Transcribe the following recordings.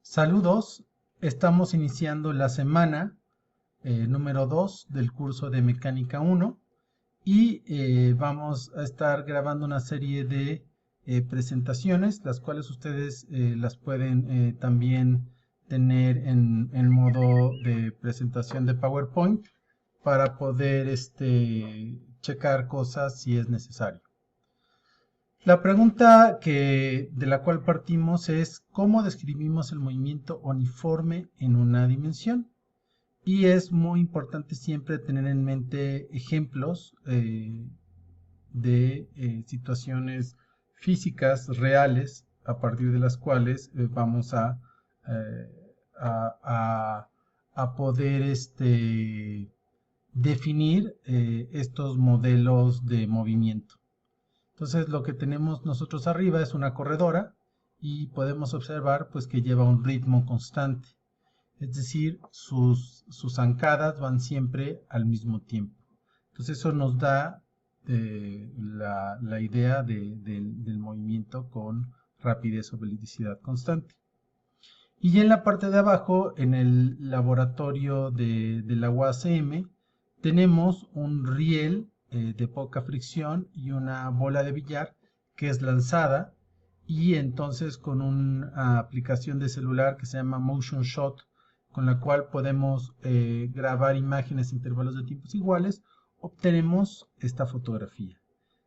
Saludos, estamos iniciando la semana número 2 del curso de Mecánica 1 y vamos a estar grabando una serie de presentaciones, las cuales ustedes las pueden también tener en modo de presentación de PowerPoint para poder checar cosas si es necesario. La pregunta de la cual partimos es ¿cómo describimos el movimiento uniforme en una dimensión? Y es muy importante siempre tener en mente ejemplos de situaciones físicas reales a partir de las cuales vamos eh, a, a poder definir estos modelos de movimiento. Entonces lo que tenemos nosotros arriba es una corredora y podemos observar pues que lleva un ritmo constante. Es decir, sus zancadas van siempre al mismo tiempo. Entonces eso nos da la idea del movimiento con rapidez o velocidad constante. Y en la parte de abajo, en el laboratorio de la UACM, tenemos un riel de poca fricción y una bola de billar que es lanzada y entonces con una aplicación de celular que se llama Motion Shot, con la cual podemos grabar imágenes a intervalos de tiempos iguales, obtenemos esta fotografía,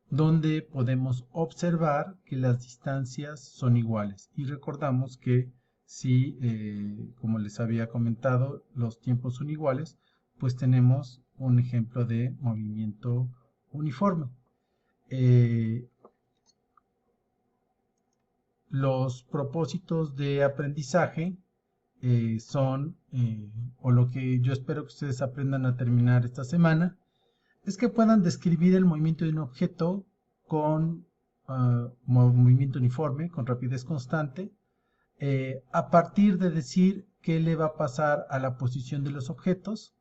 donde podemos observar que las distancias son iguales. Y recordamos que si, como les había comentado, los tiempos son iguales, pues tenemos un ejemplo de movimiento uniforme. Los propósitos de aprendizaje son, o lo que yo espero que ustedes aprendan a terminar esta semana, es que puedan describir el movimiento de un objeto con movimiento uniforme, con rapidez constante, a partir de decir qué le va a pasar a la posición de los objetos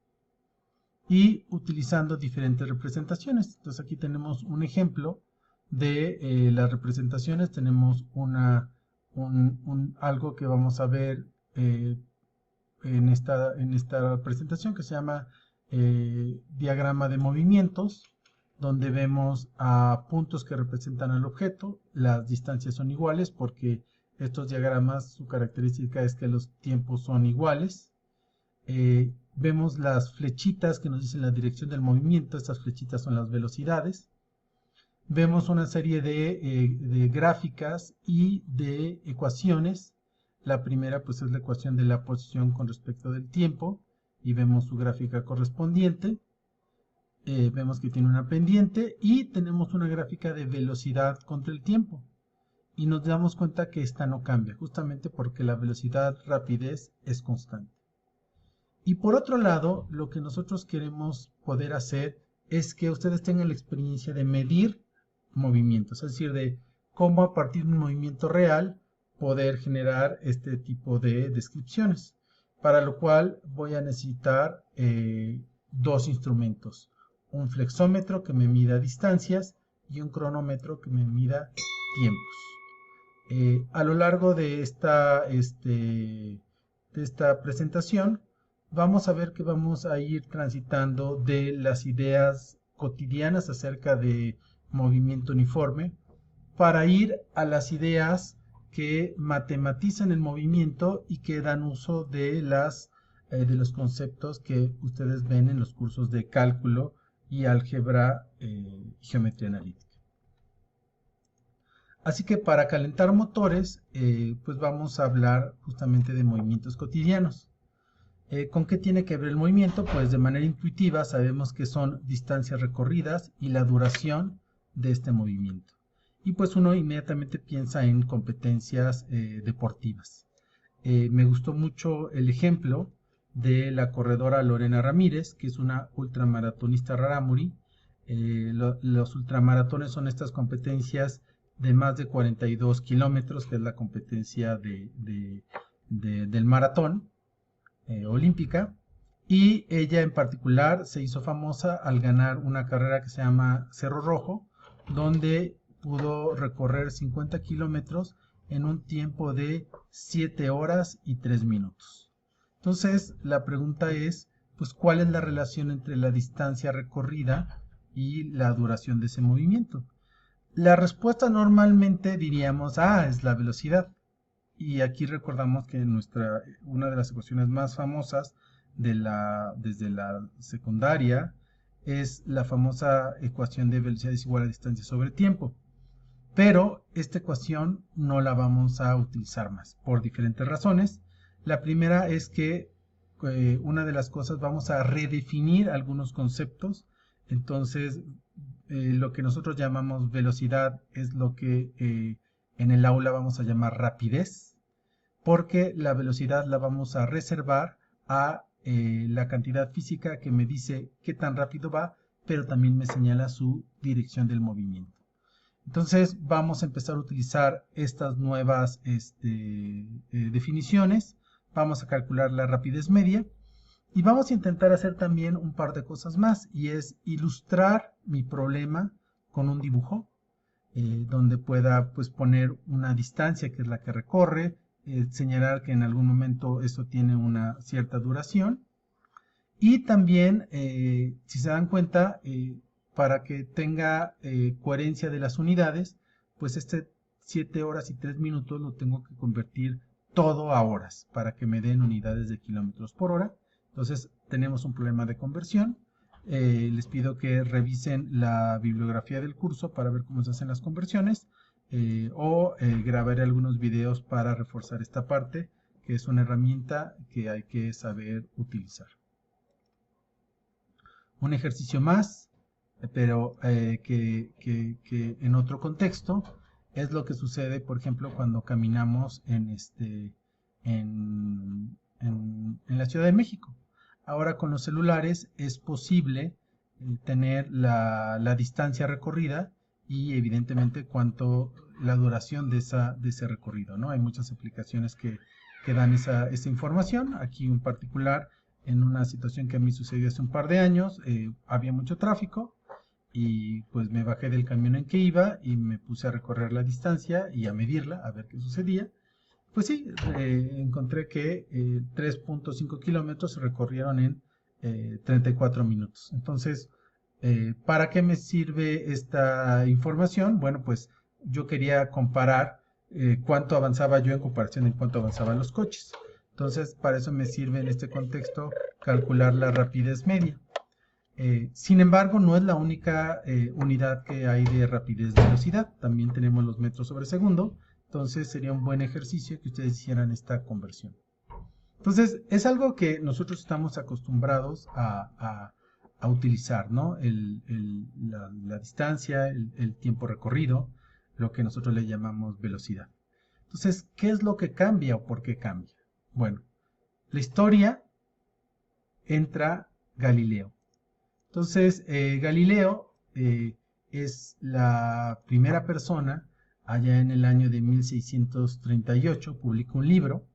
y utilizando diferentes representaciones. Entonces aquí tenemos un ejemplo de las representaciones. Tenemos algo que vamos a ver en esta presentación que se llama diagrama de movimientos, donde vemos a puntos que representan al objeto. Las distancias son iguales porque estos diagramas, su característica es que los tiempos son iguales. Vemos las flechitas que nos dicen la dirección del movimiento. Estas flechitas son las velocidades. Vemos una serie de gráficas y de ecuaciones. La primera pues es la ecuación de la posición con respecto del tiempo y vemos su gráfica correspondiente. Vemos que tiene una pendiente y tenemos una gráfica de velocidad contra el tiempo. Y nos damos cuenta que esta no cambia, justamente porque la velocidad rapidez es constante. Y por otro lado, lo que nosotros queremos poder hacer es que ustedes tengan la experiencia de medir movimientos, es decir, de cómo a partir de un movimiento real poder generar este tipo de descripciones, para lo cual voy a necesitar dos instrumentos, un flexómetro que me mida distancias y un cronómetro que me mida tiempos. A lo largo de esta presentación vamos a ver que vamos a ir transitando de las ideas cotidianas acerca de movimiento uniforme para ir a las ideas que matematizan el movimiento y que dan uso de los conceptos que ustedes ven en los cursos de cálculo y álgebra y geometría analítica. Así que para calentar motores, pues vamos a hablar justamente de movimientos cotidianos. ¿Con qué tiene que ver el movimiento? Pues de manera intuitiva sabemos que son distancias recorridas y la duración de este movimiento. Y pues uno inmediatamente piensa en competencias deportivas. Me gustó mucho el ejemplo de la corredora Lorena Ramírez, que es una ultramaratonista rarámuri. Los ultramaratones son estas competencias de más de 42 kilómetros, que es la competencia del maratón olímpica, y ella en particular se hizo famosa al ganar una carrera que se llama Cerro Rojo, donde pudo recorrer 50 kilómetros en un tiempo de 7 horas y 3 minutos. Entonces, la pregunta es, pues, ¿cuál es la relación entre la distancia recorrida y la duración de ese movimiento? La respuesta normalmente diríamos, es la velocidad. Y aquí recordamos que una de las ecuaciones más famosas desde la secundaria es la famosa ecuación de velocidad es igual a distancia sobre tiempo. Pero esta ecuación no la vamos a utilizar más por diferentes razones. La primera es que una de las cosas, vamos a redefinir algunos conceptos. Entonces, lo que nosotros llamamos velocidad es lo que en el aula vamos a llamar rapidez, porque la velocidad la vamos a reservar a la cantidad física que me dice qué tan rápido va, pero también me señala su dirección del movimiento. Entonces vamos a empezar a utilizar estas nuevas definiciones. Vamos a calcular la rapidez media y vamos a intentar hacer también un par de cosas más, y es ilustrar mi problema con un dibujo donde pueda, pues, poner una distancia que es la que recorre, señalar que en algún momento eso tiene una cierta duración, y también, si se dan cuenta, para que tenga coherencia de las unidades, pues 7 horas y 3 minutos lo tengo que convertir todo a horas para que me den unidades de kilómetros por hora. Entonces tenemos un problema de conversión. Les pido que revisen la bibliografía del curso para ver cómo se hacen las conversiones, o grabaré algunos videos para reforzar esta parte, que es una herramienta que hay que saber utilizar. Un ejercicio más, pero que en otro contexto, es lo que sucede, por ejemplo, cuando caminamos en la Ciudad de México. Ahora con los celulares es posible tener la distancia recorrida y evidentemente la duración de ese recorrido, ¿no? Hay muchas aplicaciones que dan esa información. Aquí en particular, en una situación que a mí sucedió hace un par de años, había mucho tráfico y pues me bajé del camión en que iba y me puse a recorrer la distancia y a medirla, a ver qué sucedía. Pues sí, encontré que 3.5 kilómetros se recorrieron en 34 minutos. Entonces, ¿para qué me sirve esta información? Bueno, pues yo quería comparar cuánto avanzaba yo en comparación en cuánto avanzaban los coches. Entonces, para eso me sirve en este contexto calcular la rapidez media. Sin embargo, no es la única unidad que hay de rapidez de velocidad. También tenemos los metros sobre segundo. Entonces, sería un buen ejercicio que ustedes hicieran esta conversión. Entonces, es algo que nosotros estamos acostumbrados a utilizar, ¿no? La distancia, el tiempo recorrido, lo que nosotros le llamamos velocidad. Entonces, ¿qué es lo que cambia o por qué cambia? Bueno, la historia entra Galileo. Entonces, Galileo es la primera persona, allá en el año de 1638, publicó un libro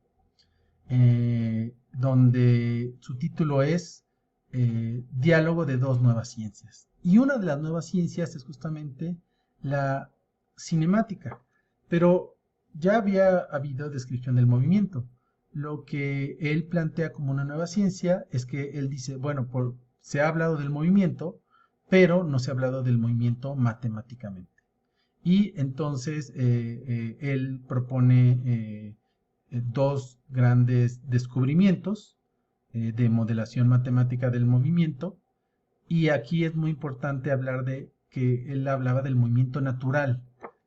donde su título es Diálogo de dos nuevas ciencias. Y una de las nuevas ciencias es justamente la cinemática, pero ya había habido descripción del movimiento. Lo que él plantea como una nueva ciencia es que él dice, bueno, se ha hablado del movimiento, pero no se ha hablado del movimiento matemáticamente. Y entonces él propone dos grandes descubrimientos de modelación matemática del movimiento, y aquí es muy importante hablar de que él hablaba del movimiento natural,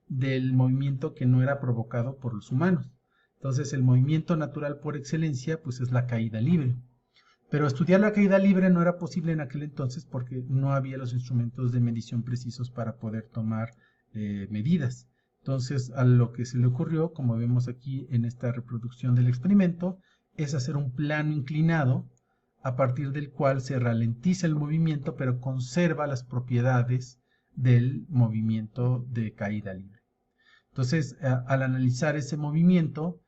del movimiento que no era provocado por los humanos. Entonces el movimiento natural por excelencia pues es la caída libre. Pero estudiar la caída libre no era posible en aquel entonces porque no había los instrumentos de medición precisos para poder tomar medidas. Entonces, a lo que se le ocurrió, como vemos aquí en esta reproducción del experimento, es hacer un plano inclinado a partir del cual se ralentiza el movimiento, pero conserva las propiedades del movimiento de caída libre. Entonces, al analizar ese movimiento,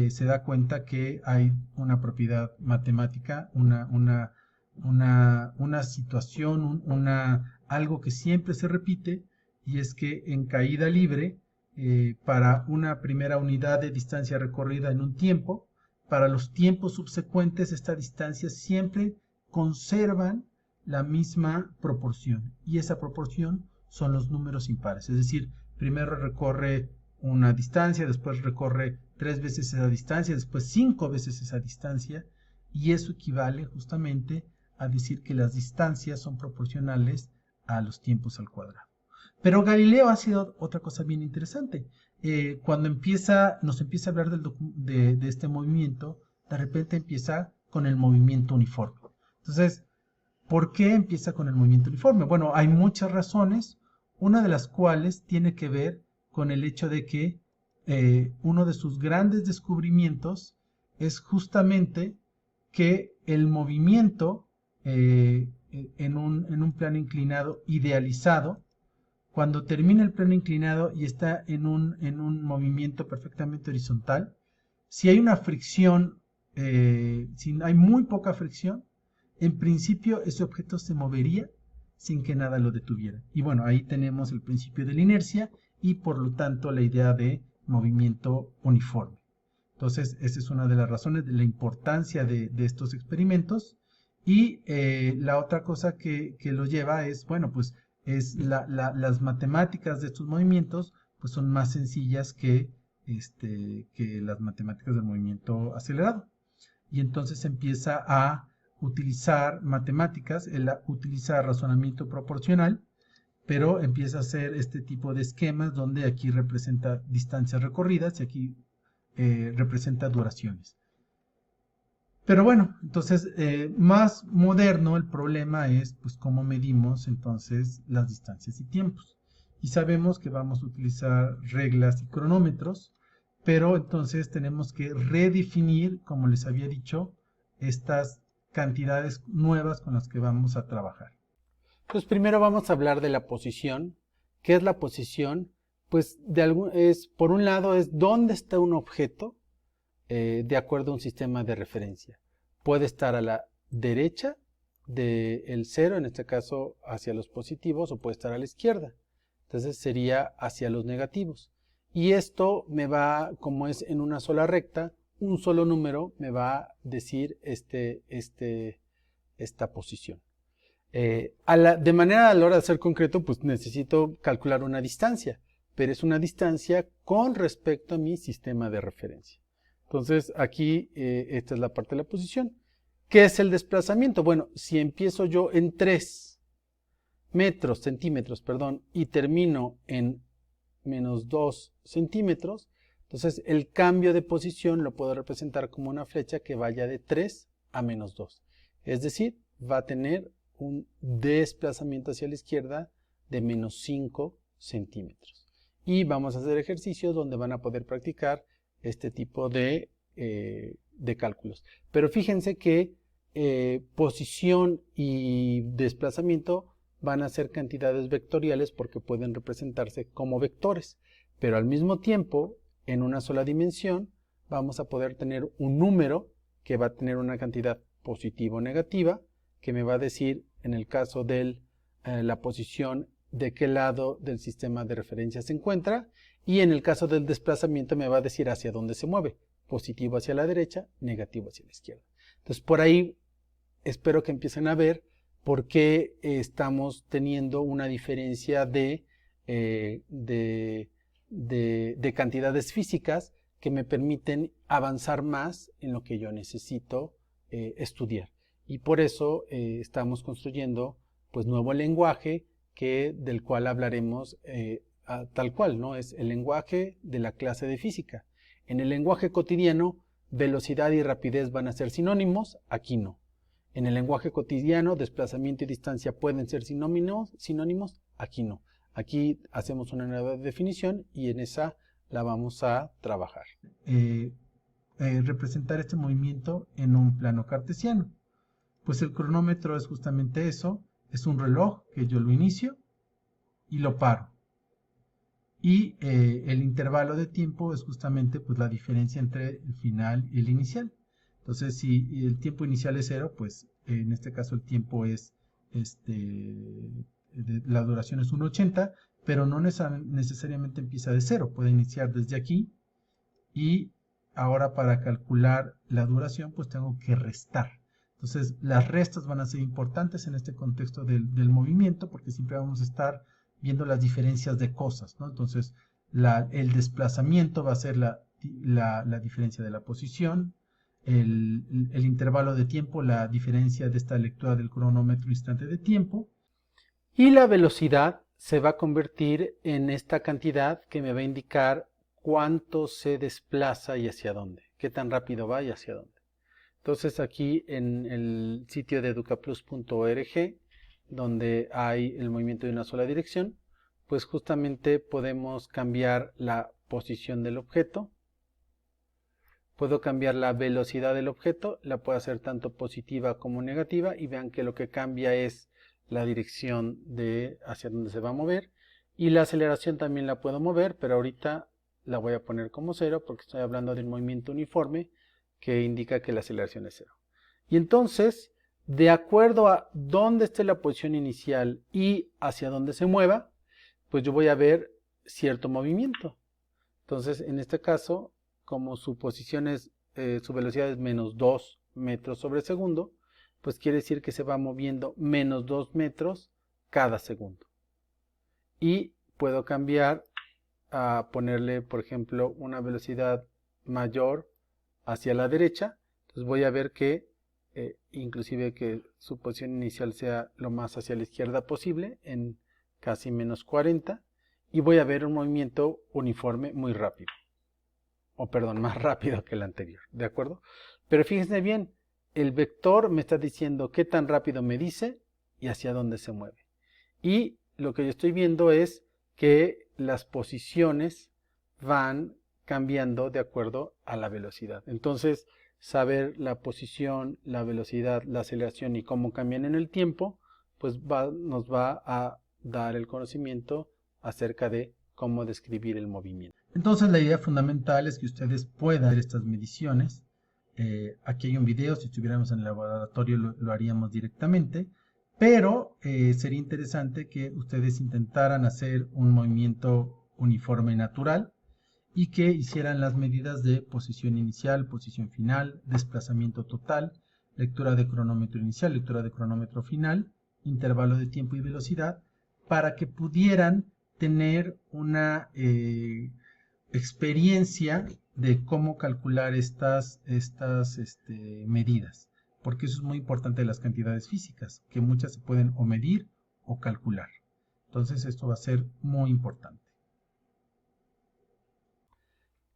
se da cuenta que hay una propiedad matemática, una situación, algo que siempre se repite, y es que en caída libre para una primera unidad de distancia recorrida en un tiempo. Para los tiempos subsecuentes, esta distancia siempre conservan la misma proporción, y esa proporción son los números impares. Es decir, primero recorre una distancia, después recorre 3 veces esa distancia, después 5 veces esa distancia, y eso equivale justamente a decir que las distancias son proporcionales a los tiempos al cuadrado. Pero Galileo ha sido otra cosa bien interesante. Cuando nos empieza a hablar de este movimiento, de repente empieza con el movimiento uniforme. Entonces, ¿por qué empieza con el movimiento uniforme? Bueno, hay muchas razones, una de las cuales tiene que ver con el hecho de que uno de sus grandes descubrimientos es justamente que el movimiento en un plano inclinado idealizado, cuando termina el plano inclinado y está en un movimiento perfectamente horizontal, si hay una fricción, si hay muy poca fricción, en principio ese objeto se movería sin que nada lo detuviera. Y bueno, ahí tenemos el principio de la inercia y por lo tanto la idea de movimiento uniforme. Entonces, esa es una de las razones de la importancia de estos experimentos. Y la otra cosa que lo lleva es, bueno, pues es las matemáticas de estos movimientos pues son más sencillas que las matemáticas del movimiento acelerado. Y entonces empieza a utilizar matemáticas, él utiliza razonamiento proporcional, pero empieza a hacer este tipo de esquemas donde aquí representa distancias recorridas y aquí representa duraciones. Pero bueno, entonces más moderno el problema es pues cómo medimos entonces las distancias y tiempos. Y sabemos que vamos a utilizar reglas y cronómetros, pero entonces tenemos que redefinir, como les había dicho, estas cantidades nuevas con las que vamos a trabajar. Pues primero vamos a hablar de la posición. ¿Qué es la posición? Pues por un lado es dónde está un objeto de acuerdo a un sistema de referencia. Puede estar a la derecha del cero, en este caso hacia los positivos, o puede estar a la izquierda. Entonces sería hacia los negativos. Y esto me va, como es en una sola recta, un solo número me va a decir esta posición. De manera a la hora de ser concreto, pues necesito calcular una distancia, pero es una distancia con respecto a mi sistema de referencia. Entonces aquí esta es la parte de la posición. ¿Qué es el desplazamiento? Bueno, si empiezo yo en 3 centímetros, y termino en menos 2 centímetros, entonces el cambio de posición lo puedo representar como una flecha que vaya de 3 a menos 2. Es decir, va a tener un desplazamiento hacia la izquierda de menos 5 centímetros. Y vamos a hacer ejercicios donde van a poder practicar este tipo de cálculos. Pero fíjense que posición y desplazamiento van a ser cantidades vectoriales porque pueden representarse como vectores. Pero al mismo tiempo, en una sola dimensión, vamos a poder tener un número que va a tener una cantidad positiva o negativa, que me va a decir, en el caso de la posición, de qué lado del sistema de referencia se encuentra, y en el caso del desplazamiento me va a decir hacia dónde se mueve, positivo hacia la derecha, negativo hacia la izquierda. Entonces por ahí espero que empiecen a ver por qué estamos teniendo una diferencia de cantidades físicas que me permiten avanzar más en lo que yo necesito estudiar. Y por eso estamos construyendo pues nuevo lenguaje del cual hablaremos tal cual, ¿no? Es el lenguaje de la clase de física. En el lenguaje cotidiano, velocidad y rapidez van a ser sinónimos, aquí no. En el lenguaje cotidiano, desplazamiento y distancia pueden ser sinónimos, aquí no. Aquí hacemos una nueva definición y en esa la vamos a trabajar. Representar este movimiento en un plano cartesiano. Pues el cronómetro es justamente eso, es un reloj que yo lo inicio y lo paro. Y el intervalo de tiempo es justamente pues, la diferencia entre el final y el inicial. Entonces, si el tiempo inicial es 0, pues en este caso el tiempo es, la duración es 1.80, pero no necesariamente empieza de cero, puede iniciar desde aquí y ahora para calcular la duración pues tengo que restar. Entonces las restas van a ser importantes en este contexto del movimiento porque siempre vamos a estar viendo las diferencias de cosas, ¿no? Entonces el desplazamiento va a ser la diferencia de la posición, el intervalo de tiempo, la diferencia de esta lectura del cronómetro instante de tiempo. Y la velocidad se va a convertir en esta cantidad que me va a indicar cuánto se desplaza y hacia dónde, qué tan rápido va y hacia dónde. Entonces aquí en el sitio de educaplus.org, donde hay el movimiento de una sola dirección, pues justamente podemos cambiar la posición del objeto. Puedo cambiar la velocidad del objeto, la puedo hacer tanto positiva como negativa y vean que lo que cambia es la dirección de hacia donde se va a mover y la aceleración también la puedo mover, pero ahorita la voy a poner como 0 porque estoy hablando del movimiento uniforme que indica que la aceleración es 0. Y entonces, de acuerdo a dónde esté la posición inicial y hacia dónde se mueva, pues yo voy a ver cierto movimiento. Entonces, en este caso, como su posición es, su velocidad es menos 2 metros sobre segundo, pues quiere decir que se va moviendo menos 2 metros cada segundo. Y puedo cambiar a ponerle, por ejemplo, una velocidad mayor hacia la derecha. Entonces voy a ver que, inclusive que su posición inicial sea lo más hacia la izquierda posible, en casi menos 40. Y voy a ver un movimiento uniforme muy rápido. O perdón, más rápido que el anterior, ¿de acuerdo? Pero fíjense bien, el vector me está diciendo qué tan rápido me dice y hacia dónde se mueve. Y lo que yo estoy viendo es que las posiciones van cambiando de acuerdo a la velocidad. Entonces, saber la posición, la velocidad, la aceleración y cómo cambian en el tiempo, pues nos va a dar el conocimiento acerca de cómo describir el movimiento. Entonces la idea fundamental es que ustedes puedan hacer estas mediciones. Aquí hay un video, si estuviéramos en el laboratorio lo haríamos directamente, pero sería interesante que ustedes intentaran hacer un movimiento uniforme natural y que hicieran las medidas de posición inicial, posición final, desplazamiento total, lectura de cronómetro inicial, lectura de cronómetro final, intervalo de tiempo y velocidad, para que pudieran tener una experiencia de cómo calcular estas medidas, porque eso es muy importante de las cantidades físicas, que muchas se pueden o medir o calcular. Entonces esto va a ser muy importante.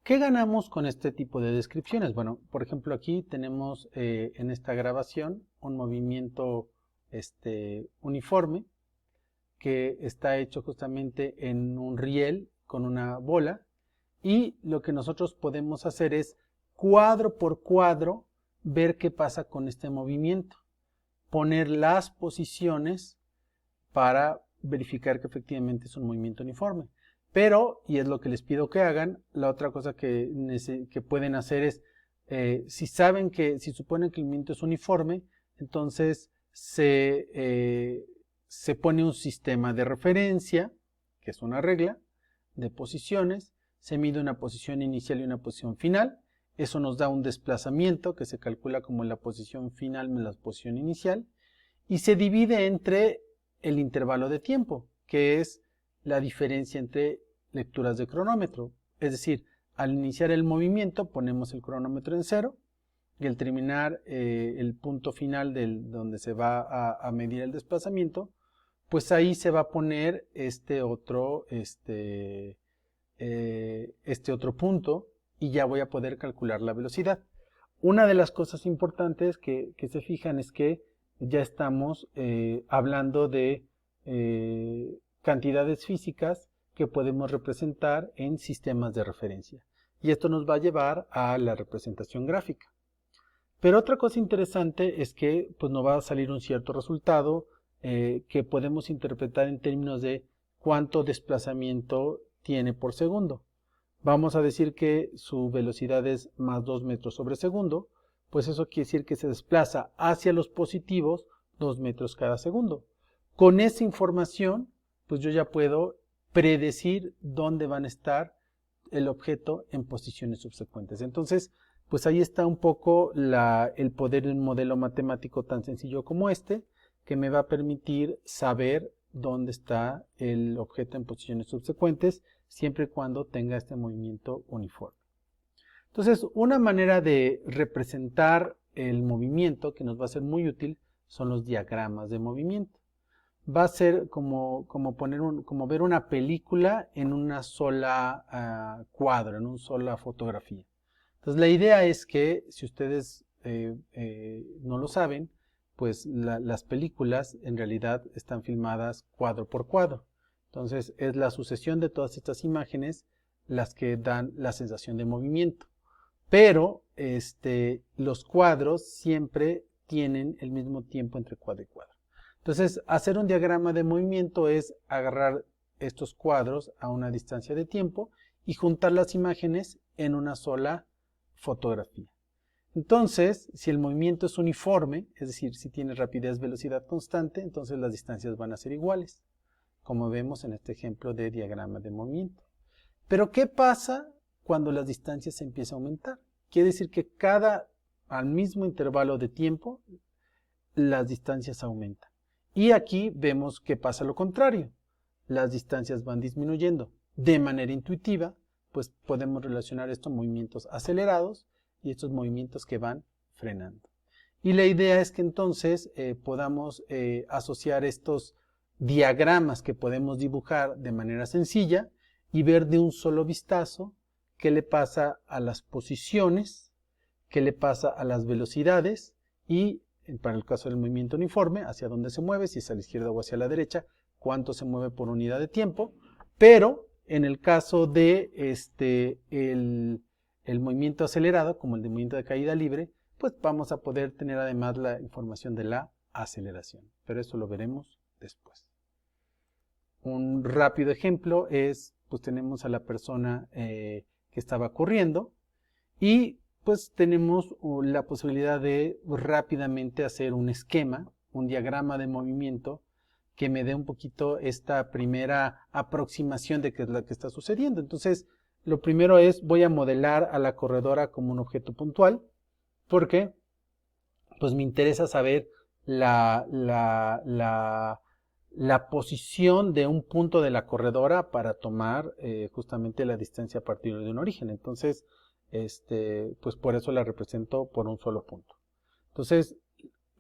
¿Qué ganamos con este tipo de descripciones? Bueno, por ejemplo, aquí tenemos en esta grabación un movimiento uniforme que está hecho justamente en un riel con una bola y lo que nosotros podemos hacer es cuadro por cuadro ver qué pasa con este movimiento, poner las posiciones para verificar que efectivamente es un movimiento uniforme. Pero, y es lo que les pido que hagan, la otra cosa que pueden hacer es, si saben que, si suponen que el movimiento es uniforme, entonces se pone un sistema de referencia, que es una regla de posiciones, se mide una posición inicial y una posición final, eso nos da un desplazamiento que se calcula como la posición final menos la posición inicial, y se divide entre el intervalo de tiempo, que es la diferencia entre lecturas de cronómetro. Es decir, al iniciar el movimiento ponemos el cronómetro en 0 y al terminar el punto final donde se va a medir el desplazamiento, pues ahí se va a poner este otro punto y ya voy a poder calcular la velocidad. Una de las cosas importantes que se fijan es que ya estamos hablando de cantidades físicas que podemos representar en sistemas de referencia. Y esto nos va a llevar a la representación gráfica. Pero otra cosa interesante es que pues, nos va a salir un cierto resultado que podemos interpretar en términos de cuánto desplazamiento tiene por segundo. Vamos a decir que su velocidad es más 2 metros sobre segundo, pues eso quiere decir que se desplaza hacia los positivos 2 metros cada segundo. Con esa información, pues yo ya puedo predecir dónde van a estar el objeto en posiciones subsecuentes. Entonces, pues ahí está un poco el poder de un modelo matemático tan sencillo como este, que me va a permitir saber dónde está el objeto en posiciones subsecuentes, siempre y cuando tenga este movimiento uniforme. Entonces, una manera de representar el movimiento que nos va a ser muy útil son los diagramas de movimiento. Va a ser como ver una película en una sola cuadro, en una sola fotografía. Entonces, la idea es que, si ustedes no lo saben, pues las películas en realidad están filmadas cuadro por cuadro. Entonces, es la sucesión de todas estas imágenes las que dan la sensación de movimiento. Pero los cuadros siempre tienen el mismo tiempo entre cuadro y cuadro. Entonces, hacer un diagrama de movimiento es agarrar estos cuadros a una distancia de tiempo y juntar las imágenes en una sola fotografía. Entonces, si el movimiento es uniforme, es decir, si tiene rapidez, velocidad constante, entonces las distancias van a ser iguales, como vemos en este ejemplo de diagrama de movimiento. Pero, ¿qué pasa cuando las distancias se empiezan a aumentar? Quiere decir que al mismo intervalo de tiempo, las distancias aumentan. Y aquí vemos que pasa lo contrario. Las distancias van disminuyendo. De manera intuitiva, pues podemos relacionar estos movimientos acelerados y estos movimientos que van frenando. Y la idea es que entonces podamos asociar estos diagramas que podemos dibujar de manera sencilla y ver de un solo vistazo qué le pasa a las posiciones, qué le pasa a las velocidades y, para el caso del movimiento uniforme, hacia dónde se mueve, si es a la izquierda o hacia la derecha, cuánto se mueve por unidad de tiempo. Pero en el caso de el movimiento acelerado, como el de movimiento de caída libre, pues vamos a poder tener además la información de la aceleración. Pero eso lo veremos después. Un rápido ejemplo es, pues tenemos a la persona que estaba corriendo y pues tenemos la posibilidad de rápidamente hacer un esquema, un diagrama de movimiento que me dé un poquito esta primera aproximación de qué es lo que está sucediendo. Entonces, lo primero es, voy a modelar a la corredora como un objeto puntual, porque pues me interesa saber la posición de un punto de la corredora para tomar justamente la distancia a partir de un origen. Entonces, pues por eso la represento por un solo punto. Entonces,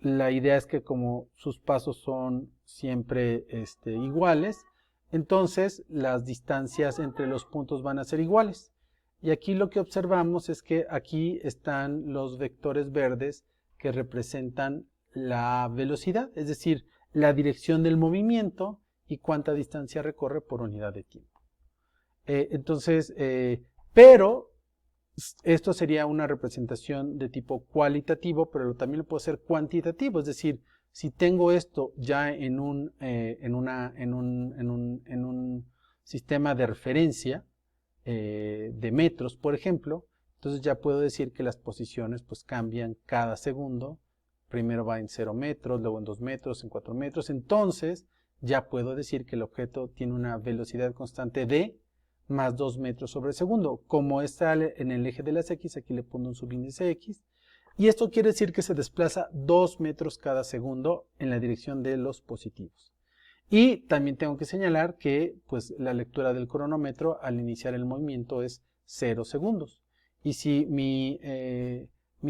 la idea es que como sus pasos son siempre iguales, entonces las distancias entre los puntos van a ser iguales. Y aquí lo que observamos es que aquí están los vectores verdes que representan la velocidad, es decir, la dirección del movimiento y cuánta distancia recorre por unidad de tiempo. Pero esto sería una representación de tipo cualitativo, pero también lo puedo hacer cuantitativo, es decir, si tengo esto ya en un sistema de referencia de metros, por ejemplo, entonces ya puedo decir que las posiciones pues cambian cada segundo. Primero va en 0 metros, luego en 2 metros, en 4 metros. Entonces ya puedo decir que el objeto tiene una velocidad constante de más 2 metros sobre segundo. Como está en el eje de las X, aquí le pongo un subíndice X. Y esto quiere decir que se desplaza 2 metros cada segundo en la dirección de los positivos. Y también tengo que señalar que pues, la lectura del cronómetro al iniciar el movimiento es 0 segundos. Y si mi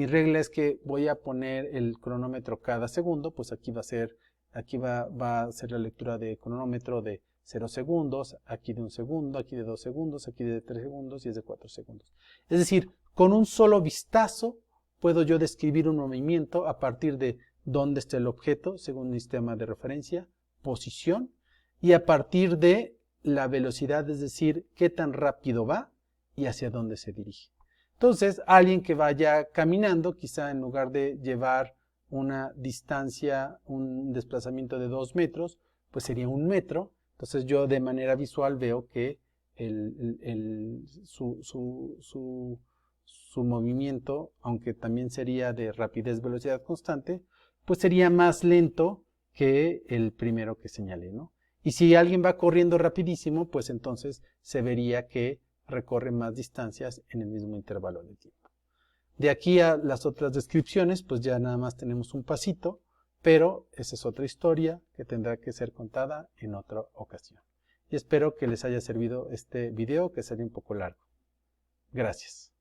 regla es que voy a poner el cronómetro cada segundo, pues aquí va a ser la lectura de cronómetro de 0 segundos, aquí de 1 segundo, aquí de 2 segundos, aquí de 3 segundos y es de 4 segundos. Es decir, con un solo vistazo puedo yo describir un movimiento a partir de dónde está el objeto, según mi sistema de referencia, posición, y a partir de la velocidad, es decir, qué tan rápido va y hacia dónde se dirige. Entonces, alguien que vaya caminando, quizá en lugar de llevar una distancia, un desplazamiento de 2 metros, pues sería 1 metro. Entonces yo de manera visual veo que su movimiento, aunque también sería de rapidez, velocidad constante, pues sería más lento que el primero que señalé, ¿no? Y si alguien va corriendo rapidísimo, pues entonces se vería que recorre más distancias en el mismo intervalo de tiempo. De aquí a las otras descripciones, pues ya nada más tenemos un pasito, pero esa es otra historia que tendrá que ser contada en otra ocasión. Y espero que les haya servido este video, que sería un poco largo. Gracias.